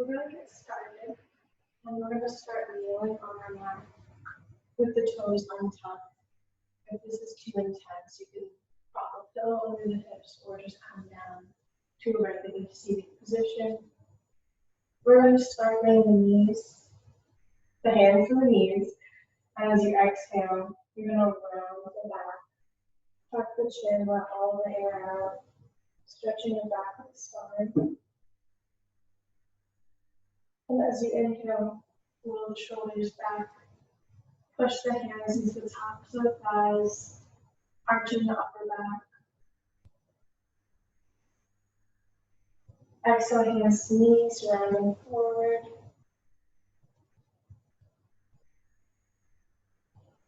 we're going to get started, and we're going to start kneeling on our mat with the toes untucked. If this is too intense, you can prop a pillow under the hips or just come down to a regular seated position. We're going to start bringing the knees, the hands to the knees, and as you exhale, you're going to round the back, tuck the chin, let all the air out, stretching the back of the spine. And as you inhale, roll the shoulders back, push the hands into the tops of the thighs, arching the upper back. Exhale, hands to knees, rounding forward.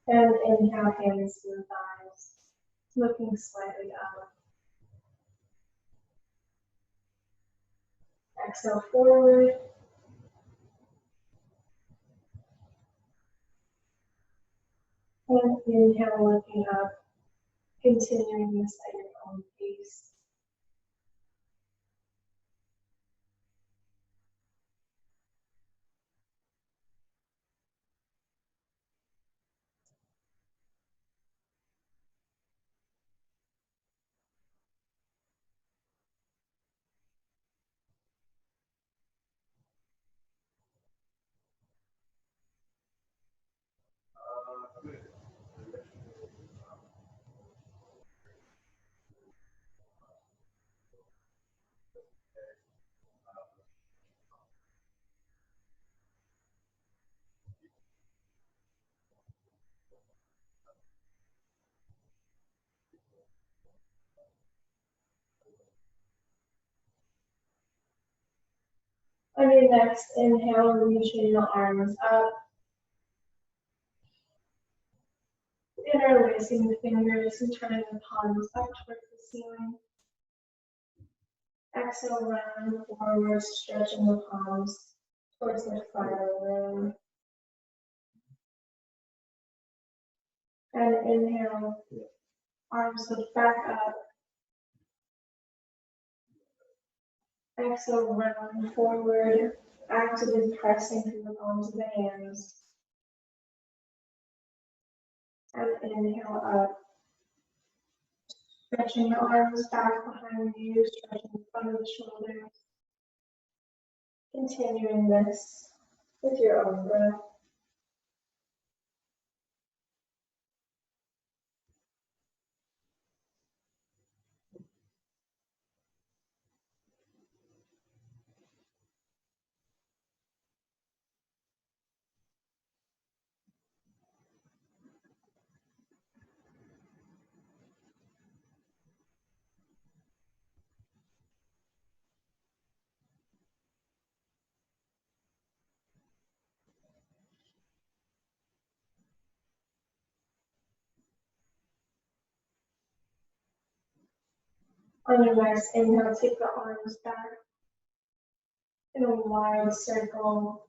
And inhale, hands to the thighs, looking slightly up. Exhale, forward. And inhale, looking up, continuing this at your own pace. On your next inhale, reaching the arms up. Interlacing the fingers and turning the palms up towards the ceiling. Exhale, round forward, stretching the palms towards the front of the room. And inhale, arms lift back up. Exhale, round forward, actively pressing through the palms of the hands. And inhale up. Stretching the arms back behind you, stretching the front of the shoulders. Continuing this with your own breath. On your next inhale, take the arms back in a wide circle.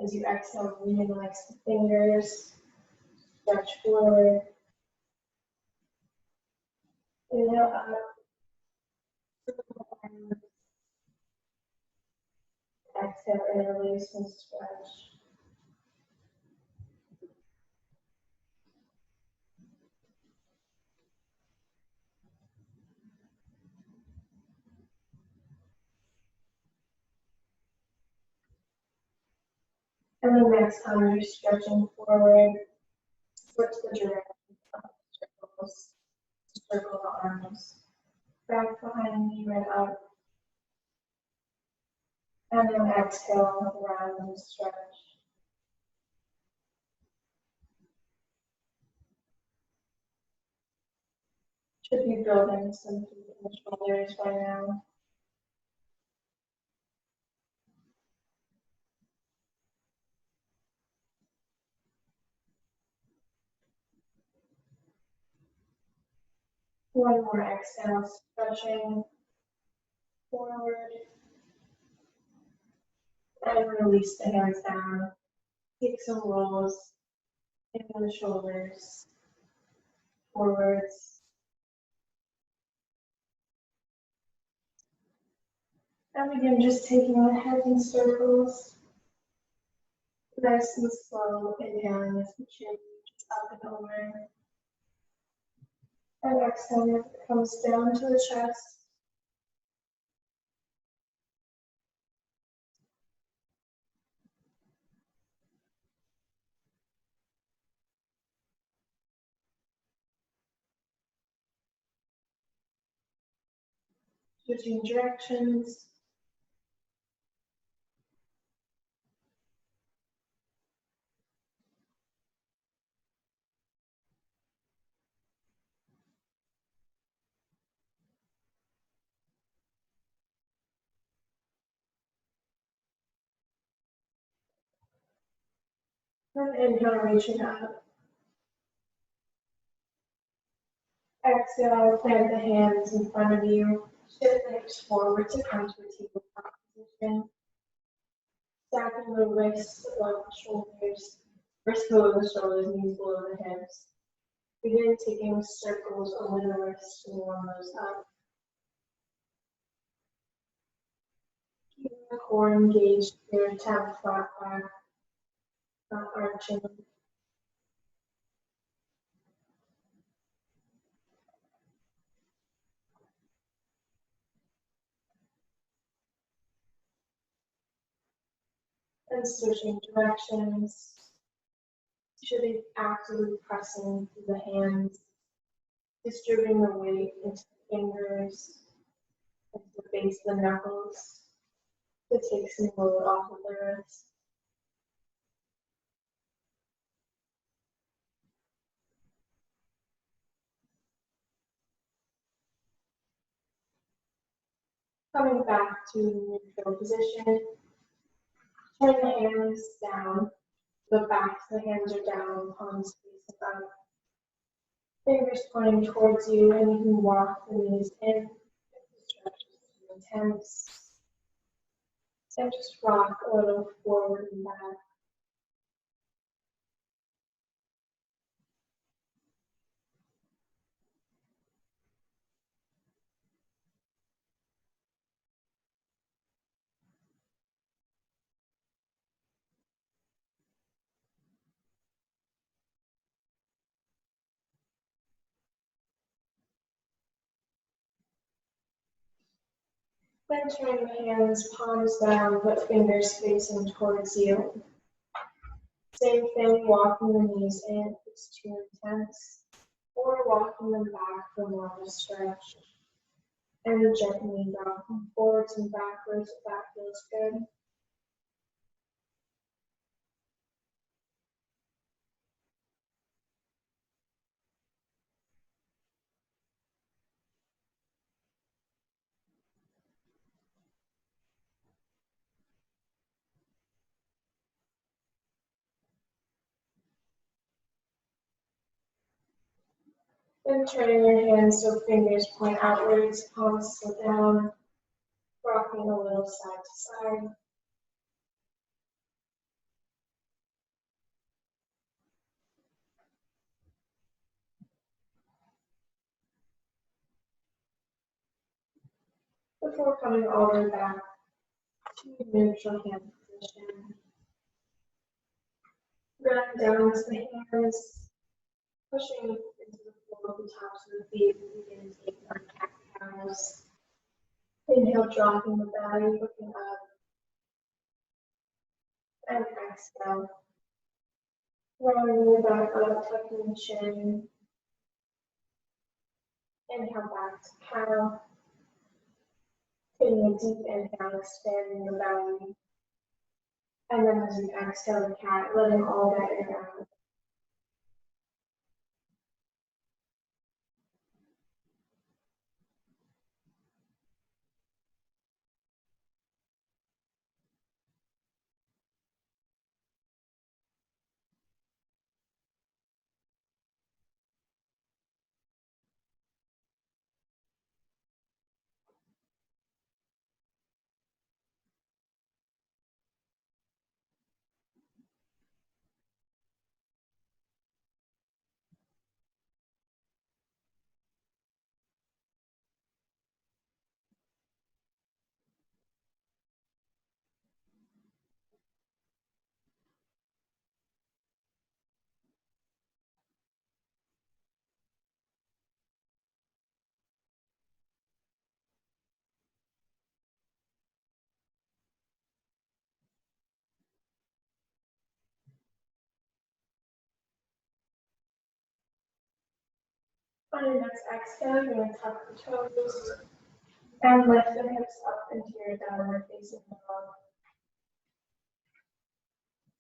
As you exhale, relax the fingers, stretch forward. Inhale up. Exhale, interlace and stretch. And the next time you're stretching forward, switch the direction of the circles. Circle the arms back behind me, right up. And then exhale, round and stretch. Should be building some heat in the shoulders by now. One more exhale, stretching forward. And release the hands down. Take some rolls in the shoulders, forwards. And begin just taking the head in circles. Nice and slow, inhaling as the chin reaches up and over. And exhaling as it comes down to the chest. Switching directions. And inhale, reaching up. Exhale, plant the hands in front of you. Shift the hips forward to come to a tabletop position. Stacking the wrists above the shoulders. Wrists below the shoulders, knees below the hips. Begin taking circles over the wrists to warm those up. Keeping the core engaged here, tap flat back, not arching. And switching directions. You should be actively pressing through the hands, distributing the weight into the fingers, into the base of the knuckles to take some load off of the wrist. Coming back to neutral position, turn the hands down, the backs of the hands are down, palms facing up. Fingers pointing towards you, and you can walk the knees in, if the stretch is too intense. And just rock a little forward and back. Then turn the hands, palms down, but fingers facing towards you. Same thing, walking the knees in if it's too intense, or walking them back for more of a stretch. And gently rocking forwards and backwards if that feels good. Then turning your hands so fingers point outwards, palms sit down, rocking a little side to side. Before coming all the way back to neutral hand position. Ground down to the hands, pushing into the floor with the tops of the feet, and begin taking our cat cows. Inhale, dropping the belly, looking up, and exhale. Rounding the back up, tucking the chin. Inhale back to cow. Taking a deep inhale, expanding the belly. And then as you exhale the cat, letting all that air out. On your next exhale, you're going to tuck the toes and lift the hips up into your downward facing dog.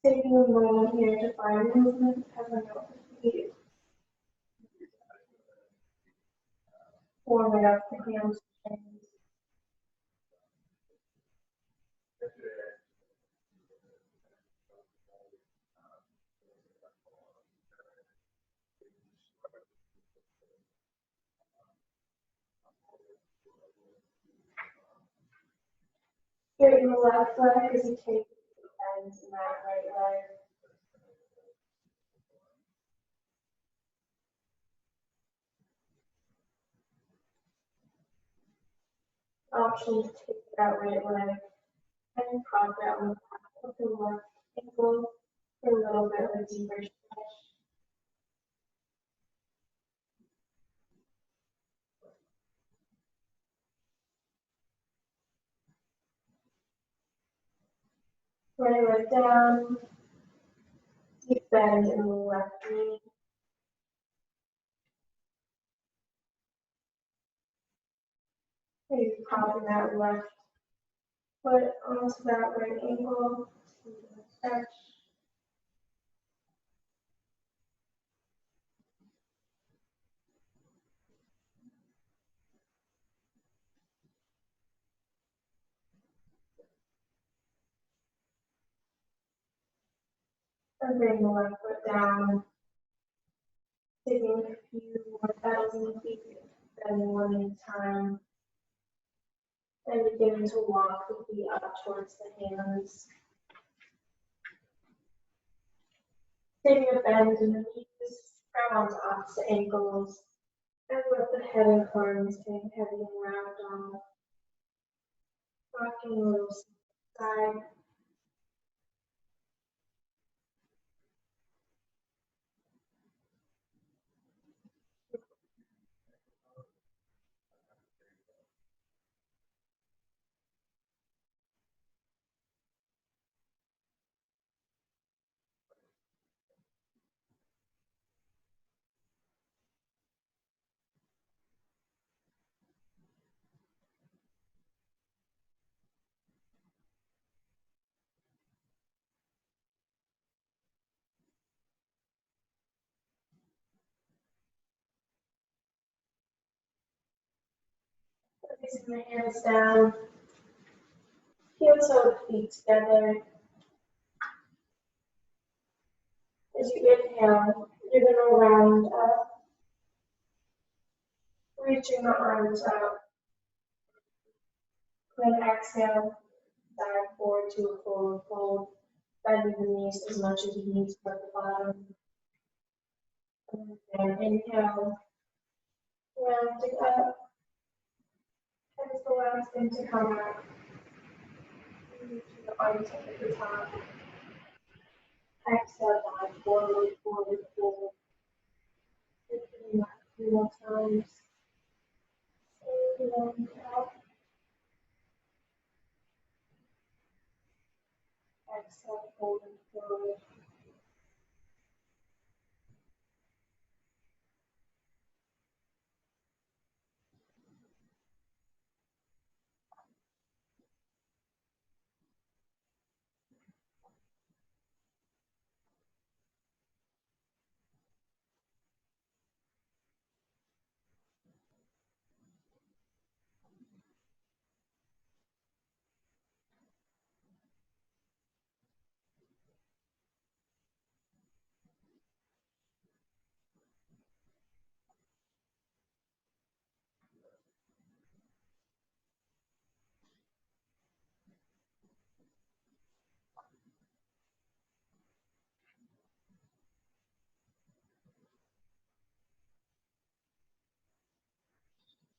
Taking a moment here to find movement as I go to feet. Warming up the hamstrings. Straighten the left leg as you take the bend in that right leg. Option to take that right leg and prop it on the back of the left ankle for a little bit of a deeper stretch. Right leg down, deep bend in the left knee. Maybe propping that left foot onto that right ankle. Stretch. And bring the left foot down. Taking a few more pedals in the feet, bending one at a time. And beginning to walk the feet up towards the hands. Taking a bend in the knees, ground onto opposite ankles, and let the head and arms getting heavy and round on. Rocking a little side. Placing the hands down. Heel toe feet together. As you inhale, you're going to round up, reaching the arms out. Then exhale, dive forward to a forward fold, bending the knees as much as you need to at the bottom. And then inhale, rounding up. And it's the last thing to come out. Reaching the arms up at the top. Exhale, dive forward, forward, forward. Repeating that 3 more times. And out. Exhale, folding forward.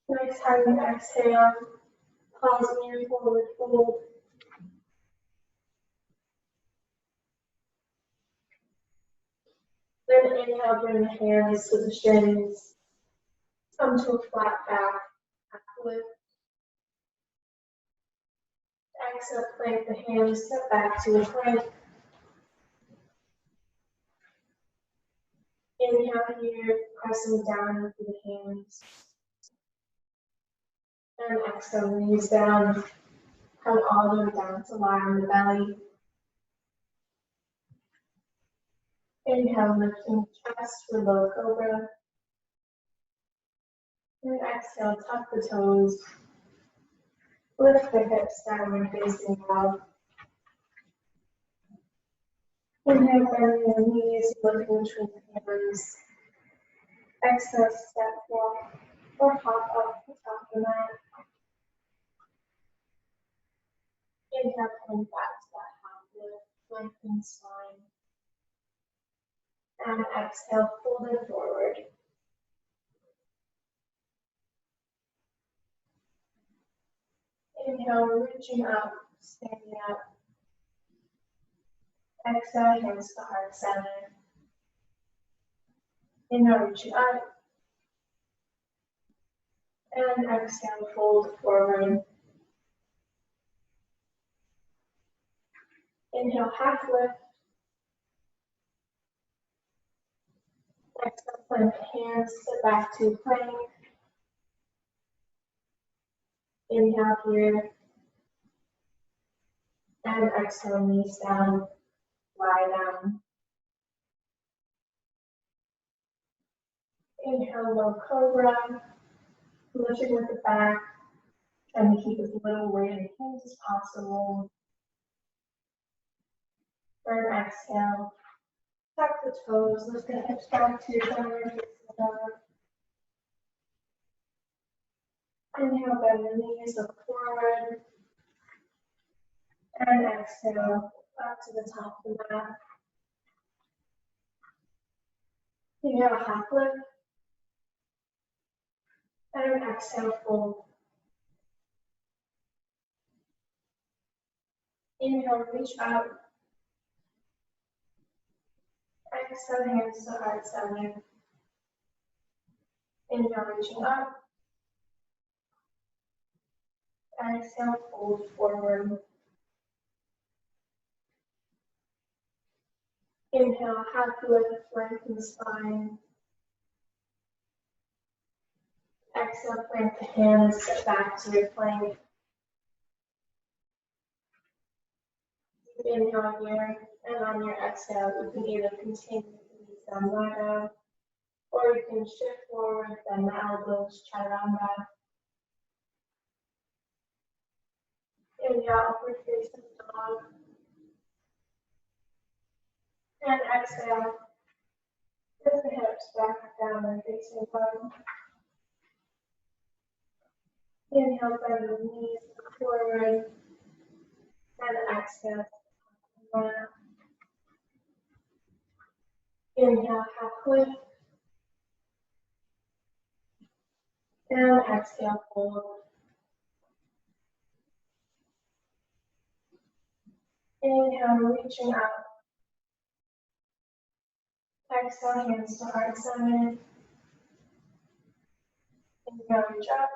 Next time you exhale, pause in your forward fold. Then inhale, bring the hands to the shins. Come to a flat back, half lift. Exhale, plank the hands, step back to a plank. Inhale here, pressing down with the hands. And exhale, knees down. Come all the way down to lie on the belly. Inhale, lifting chest for low cobra. And exhale, tuck the toes. Lift the hips downward facing dog. Inhale, bend your knees, looking between the hands. Exhale, step walk or hop up the top of the mat. Inhale, coming back to that half lift, lengthen spine. And exhale, fold it forward. Inhale, reaching up, standing up. Exhale, hands to heart center. Inhale, reaching up. And exhale, fold forward. Inhale, half lift. Exhale, plant the hands, sit back to plank. Inhale here. And exhale, knees down, lie down. Inhale, low cobra. Lifting with the back. Trying to keep as little weight in the hands as possible. And exhale. Tuck the toes, lift the hips back to your downward facing dog. Inhale, bend the knees, look forward. And exhale, up to the top of the mat. Inhale, half lift. And exhale, fold. Inhale, reach out. Exhale, hands to heart center. Inhale, reaching up. Exhale, fold forward. Inhale, half lift, lengthen spine. Exhale, plant the hands, sit back to your plank. Inhale here, and on your exhale, you can either continue to knees down, lie down, or you can shift forward, bend the elbows, chaturanga. Inhale, upward facing dog. And exhale, lift the hips back, downward facing dog. Inhale, bend the knees forward. And exhale. Inhale, half lift. And exhale, fold. Inhale, reaching up. Exhale, hands to heart center. Inhale, reach up.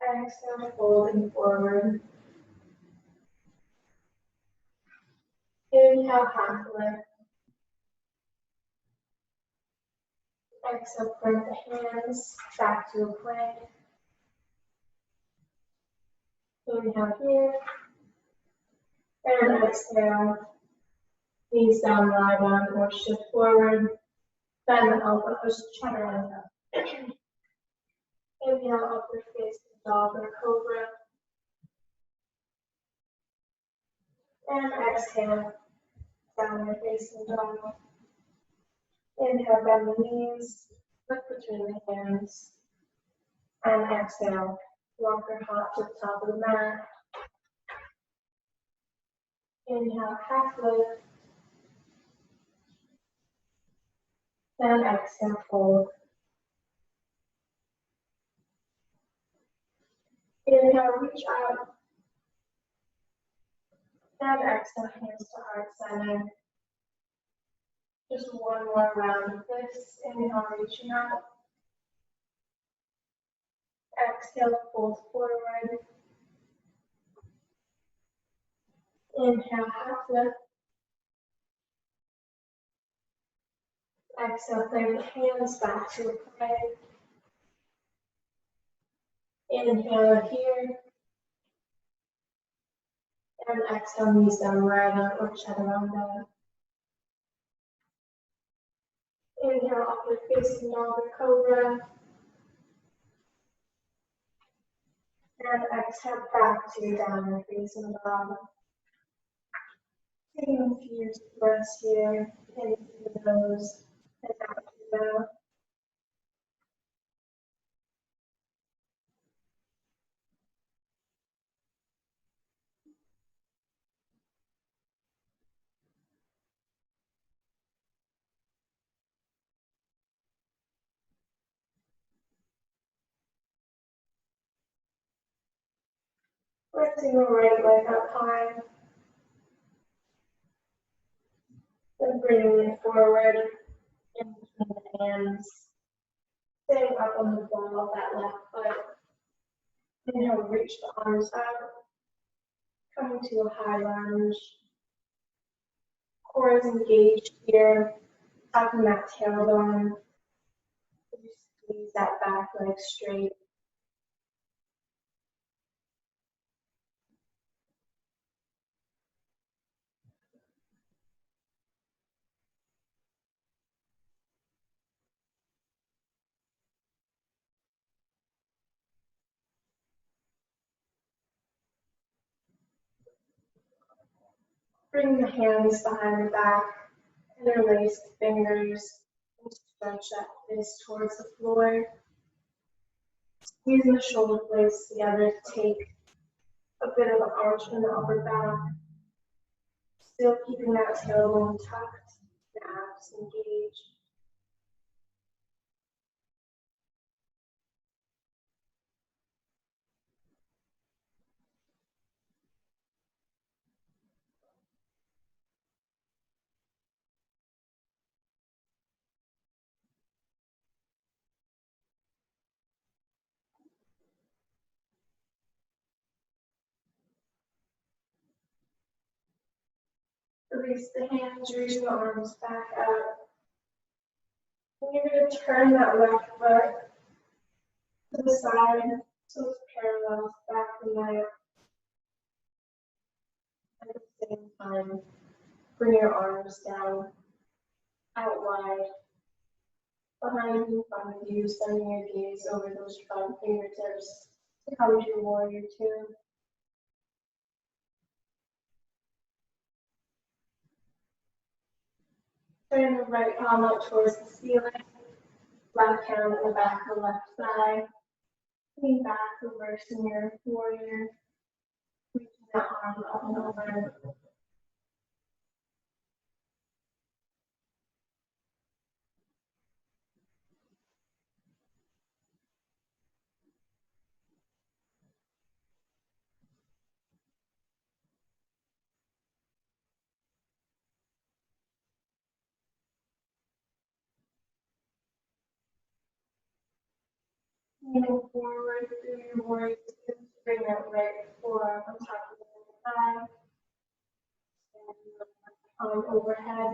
Exhale, folding forward. Inhale, half lift. Exhale, plant the hands back to a plank. Inhale here. And exhale. Knees down, lie down, or shift forward. Bend the elbows, chaturanga. Inhale, upward facing dog or cobra. And exhale, downward facing dog. Inhale, bend the knees, look between the hands. And exhale, walk or hop to the top of the mat. Inhale, half lift. And exhale, fold. Inhale, reach out. And exhale, hands to heart center. Just one more round of this. Inhale, reaching out. Exhale, fold forward. Inhale, half lift. Exhale, bring the hands back to the plank. Inhale here. And exhale, knees down, Murata or Chaturanga. Inhale, upward facing dog or cobra. And exhale, back to downward facing dog. Taking a few breaths here, in through the nose and out through the mouth. Lifting the right leg up high. And bringing it forward in between the hands. Staying up on the ball of that left foot. Inhale, reach the arms out. Coming to a high lunge. Core is engaged here. Tucking that tailbone. You squeeze that back leg straight. Bring the hands behind the back, interlace the fingers, and stretch that fist towards the floor. Squeezing the shoulder blades together to take a bit of an arch in the upper back. Still keeping that tailbone tucked, the abs engaged. Release the hands, reaching the arms back out. And you're going to turn that left foot to the side so it's parallel back and leg. At the same time, bring your arms down, out wide, behind and in front of you, sending your gaze over those front fingertips to come to warrior two. Turn the right palm up towards the ceiling, left hand on the back of the left thigh. Lean back, reversing your warrior, reaching that arm up and over. Leaning forward through your warrior two, bring that right forearm on top of the thigh. Arm overhead.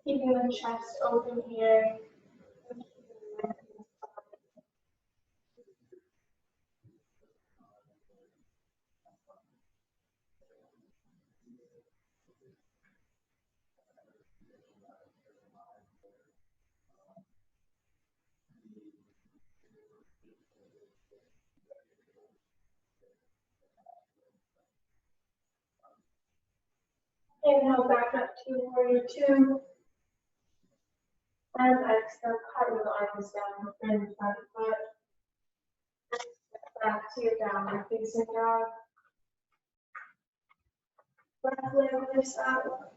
Keeping the chest open here. Inhale back up to warrior two. And exhale, cartwheel the arms down, bend the front foot. Step back to your downward facing dog. Left leg lifts up.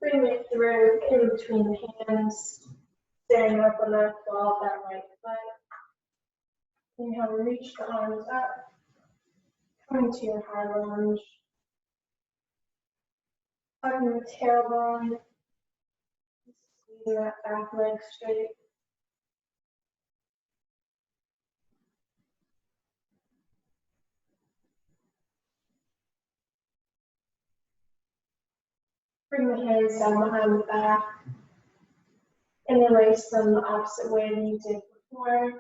Bring it through in between the hands. Standing up on that ball, that right foot. Inhale, reach the arms up. Coming to your high lunge. Hugging the tailbone. Squeezing that back leg straight. Bring the hands down behind the back. Interlace them the opposite way that you did before.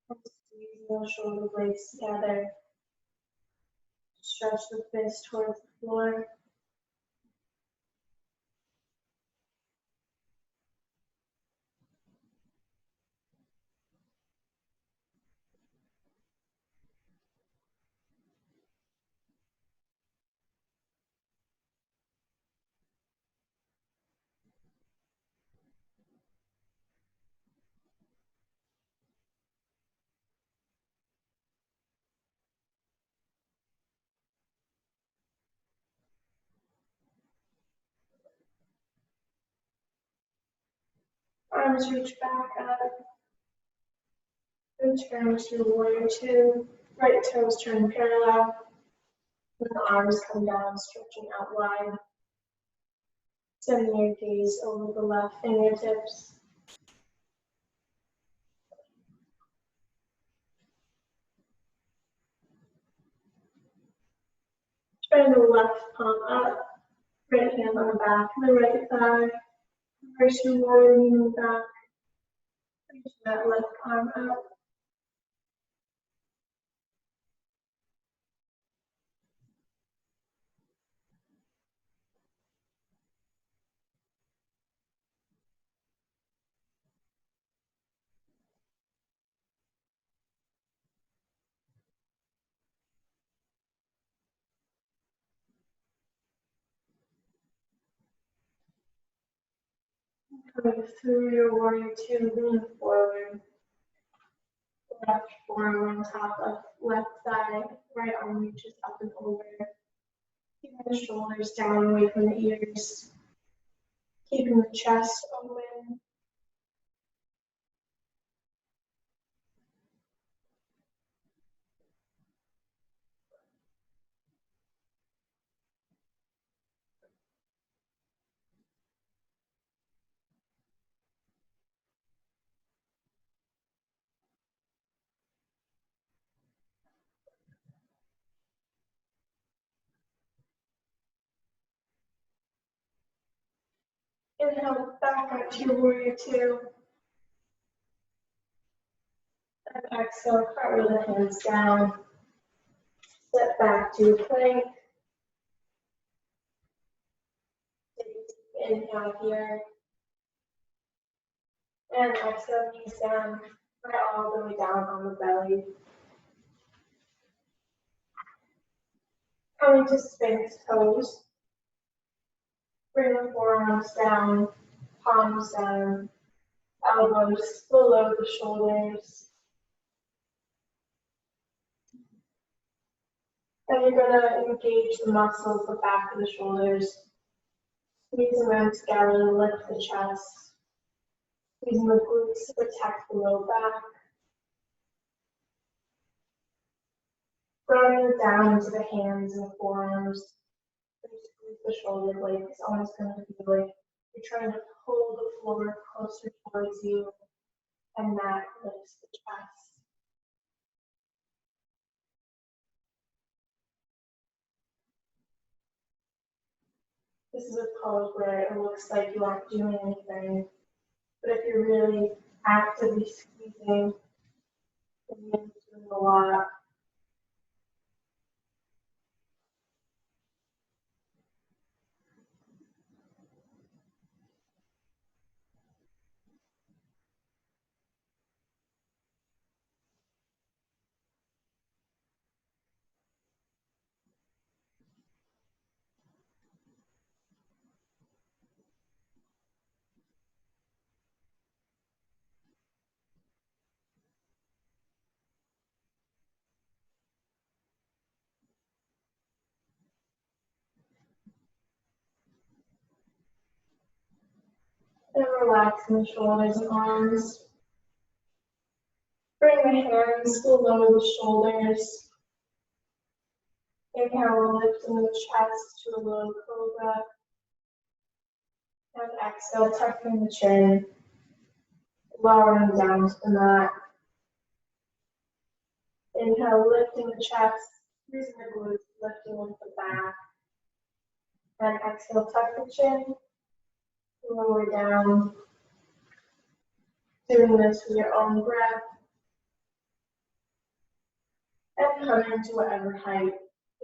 Squeeze the shoulder blades together. Stretch the fist towards the floor. Arms reach back up. Return to warrior two. Right toes turn parallel. And the arms come down, stretching out wide. Sending your gaze over the left fingertips. Turn the left palm up. Right hand on the back of the right thigh. First your lower knee in the back. Reach that left arm up. Coming through your warrior two, lean forward. Left forearm on top of left thigh. Right arm reaches up and over. Keeping the shoulders down away from the ears. Keeping the chest open. Inhale back up to your warrior two. And exhale, cartwheel the hands down. Step back to a plank. Inhale here. And exhale, knees down. Right all the way down on the belly. Coming to Sphinx pose. Bring the forearms down, palms down, elbows below the shoulders. And you're going to engage the muscles, the back of the shoulders. Squeezing them together, lift the chest. Squeezing the glutes to protect the low back. Grounding down into the hands and the forearms. Squeeze the shoulder blades. It's almost going to be like you're trying to pull the floor closer towards you, and that lifts the chest. This is a pose where it looks like you aren't doing anything, but if you're really actively squeezing, then you're doing a lot. And relaxing the shoulders and arms. Bring the hands below the shoulders. Inhale, lifting the chest to a low cobra. And exhale, tucking the chin, lowering down to the mat. Inhale, lifting the chest, squeezing the glutes, lifting with the back. And exhale, tuck the chin, lower down. Doing this with your own breath. And come into whatever height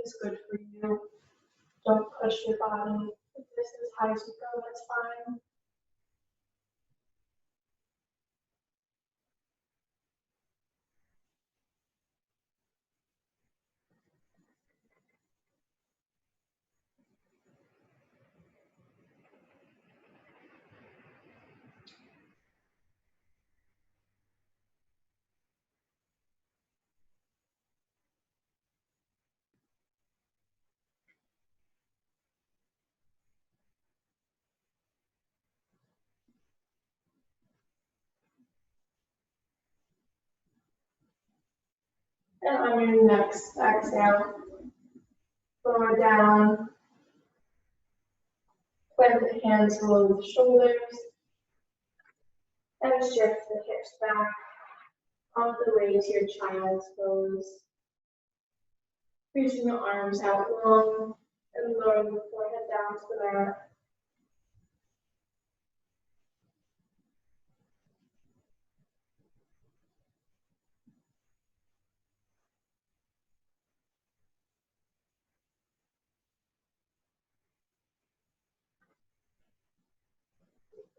is good for you. Don't push your body. If this is as high as you go, that's fine. And on your next exhale, lower down. Plant the hands below the shoulders. And shift the hips back all the way to your child's pose. Reaching the arms out long and lowering the forehead down to the mat.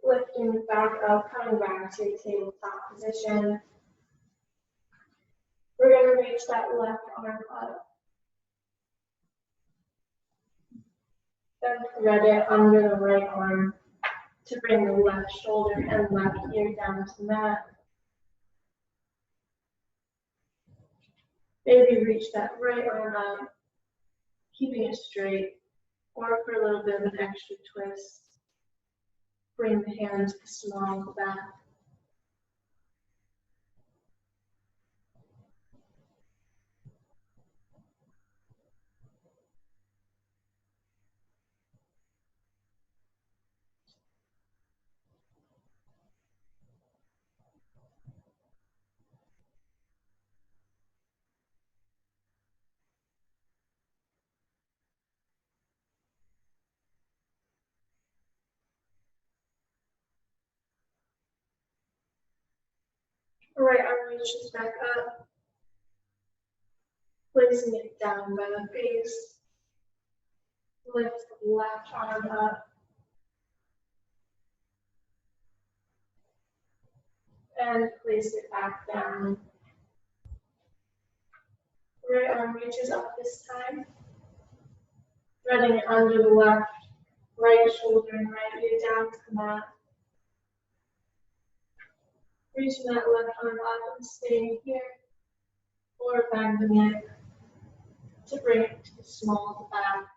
Lifting back up, coming back to your tabletop position. We're going to reach that left arm up. Then thread it under the right arm to bring the left shoulder and left ear down to the mat. Maybe reach that right arm up, keeping it straight, or for a little bit of an extra twist, bring the hands to the small of the back. Right arm reaches back up, placing it down by the face. Lift the left arm up. And place it back down. Right arm reaches up this time. Threading it under the left, right shoulder and right ear down to the mat. Reaching that left arm up and staying here, or bending it to bring it to the small of the back.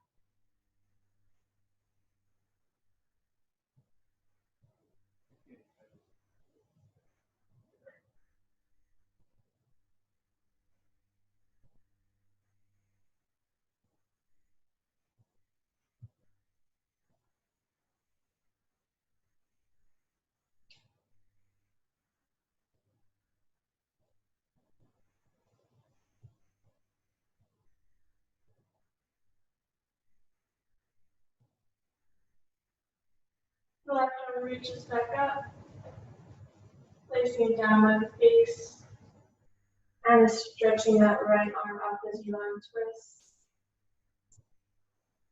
The left arm reaches back up, placing it down by the face, and stretching that right arm up as you untwist,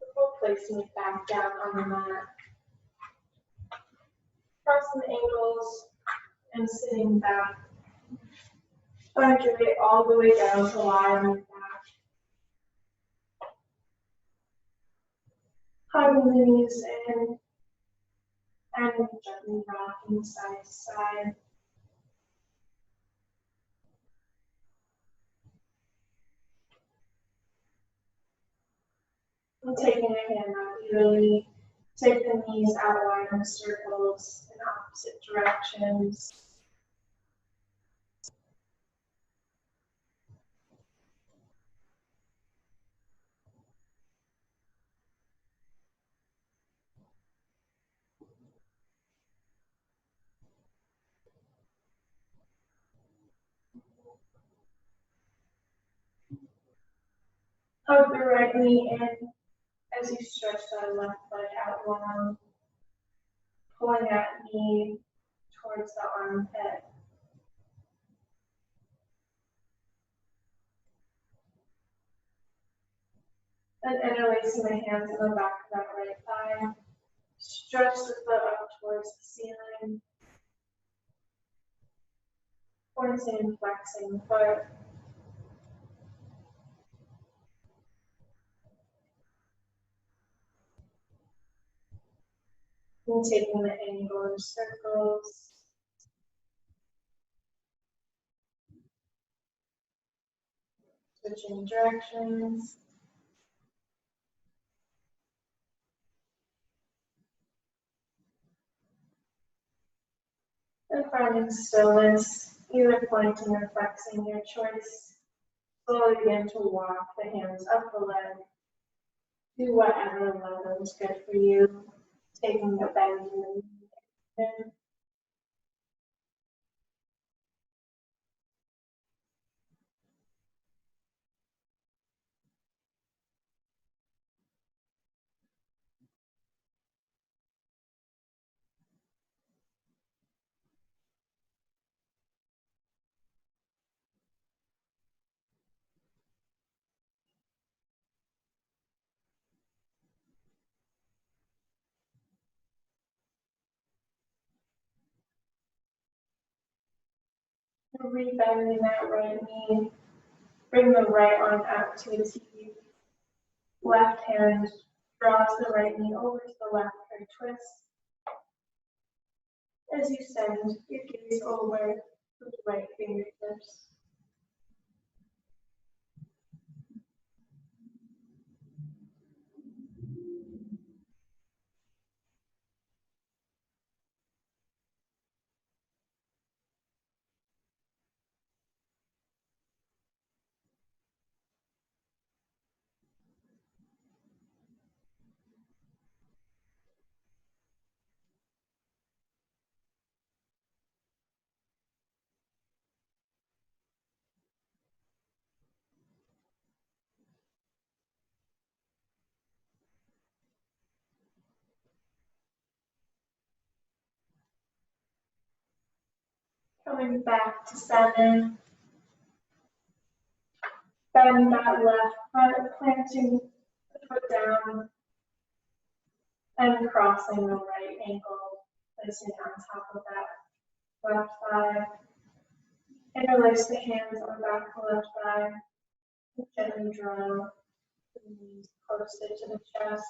before placing it back down on the mat. Crossing the ankles and sitting back. Find your way all the way down to lie on your back. Hugging the knees in and gently rocking side to side. And taking a hand out, really take the knees out wide in circles in opposite directions. Hug the right knee in As you stretch that left leg out long, pulling that knee towards the armpit. And interlacing the hands in the back of that right thigh. Stretch the foot up towards the ceiling. Pointing and flexing the foot. And taking the angle in circles. Switching directions. And finding stillness, either pointing or flexing, your choice. Slowly begin to walk the hands up the leg. Do whatever level is good for you. Taking the bend in the knee. Rebending that right knee. Bring the right arm out to a T. Left hand draws the right knee over to the left for a twist. As you send your gaze over with the right fingertips. Coming back to center. Bend that left foot, planting the foot down and crossing the right ankle, placing it on top of that left thigh. Interlace the hands on the back of the left thigh. Gently draw the knees closer to the chest.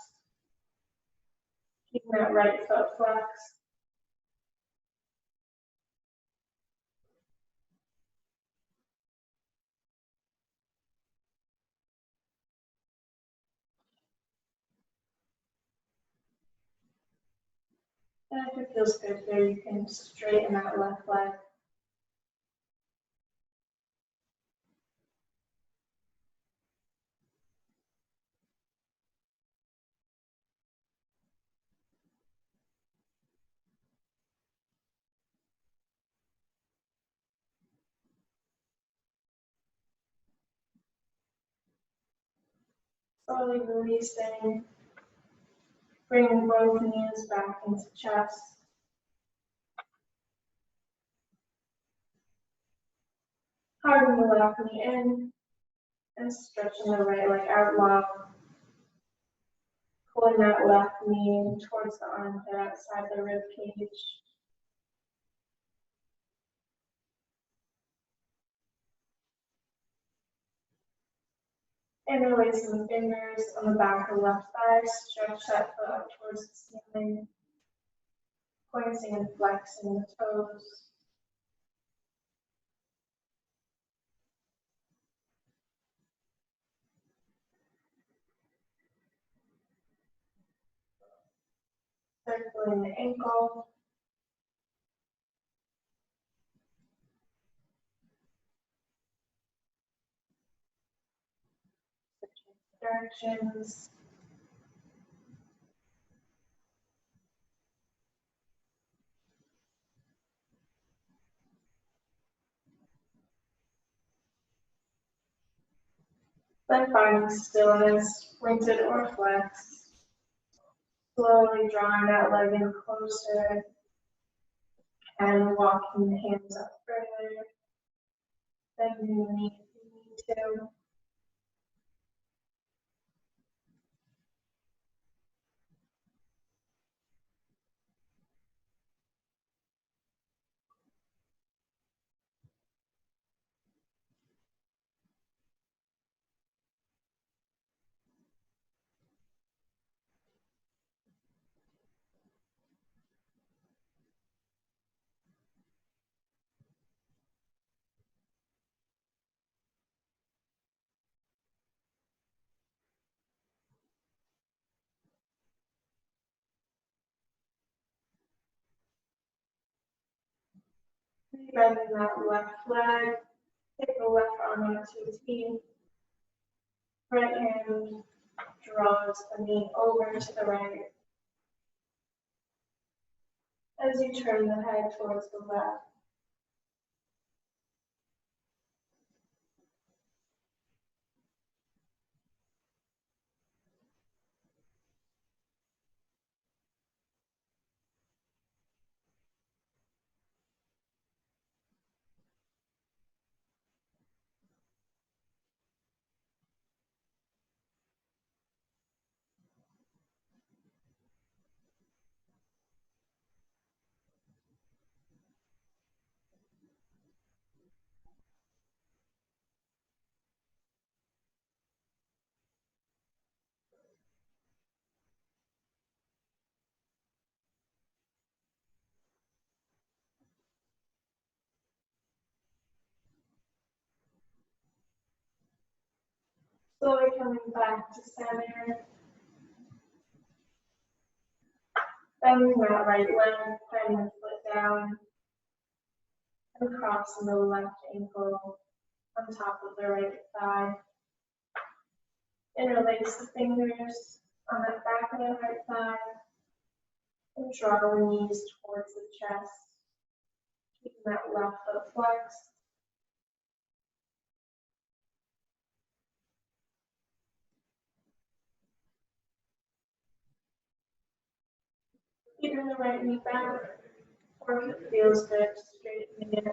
Keeping that right foot flexed. And if it feels good here, you can straighten that left leg. Slowly releasing, bringing both knees back into chest. Harden the left knee in and stretching the right leg out long. Pulling that left knee towards the armpit outside the rib cage. Interlacing the fingers on the back of the left thigh, stretch that foot up towards the ceiling, pointing and flexing the toes. Circling the ankle. Switching directions. Then finding stillness, pointed or flex. Slowly drawing that leg in closer and walking the hands up further. Bending the knee if you need to. Bending that left leg. Take the left arm out to its feet. Right hand draws the knee over to the right. As you turn the head towards the left. Slowly coming back to center. Bending that right leg, planting the foot down. And crossing the left ankle on top of the right thigh. Interlace the fingers on the back of the right thigh. And draw the knees towards the chest. Keeping that left foot flexed. Keeping the right knee back, or if it feels good, straighten it in.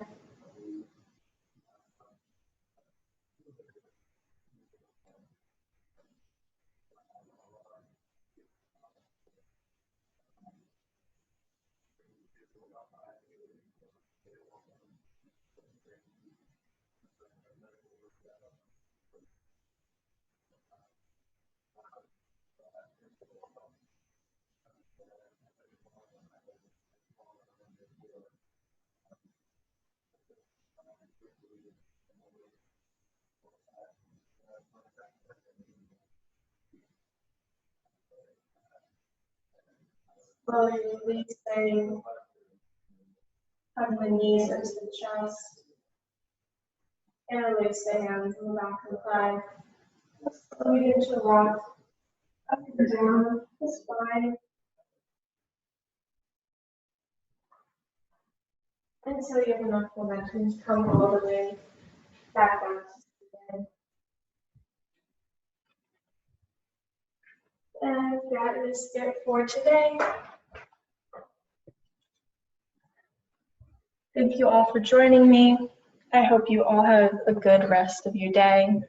Slowly releasing, hugging the knees into the chest. Interlace the hands in the back of the thigh. Slowly begin to rock up and down the spine until you have enough momentum to come all the way back out to stand. And that is it for today. Thank you all for joining me. I hope you all have a good rest of your day.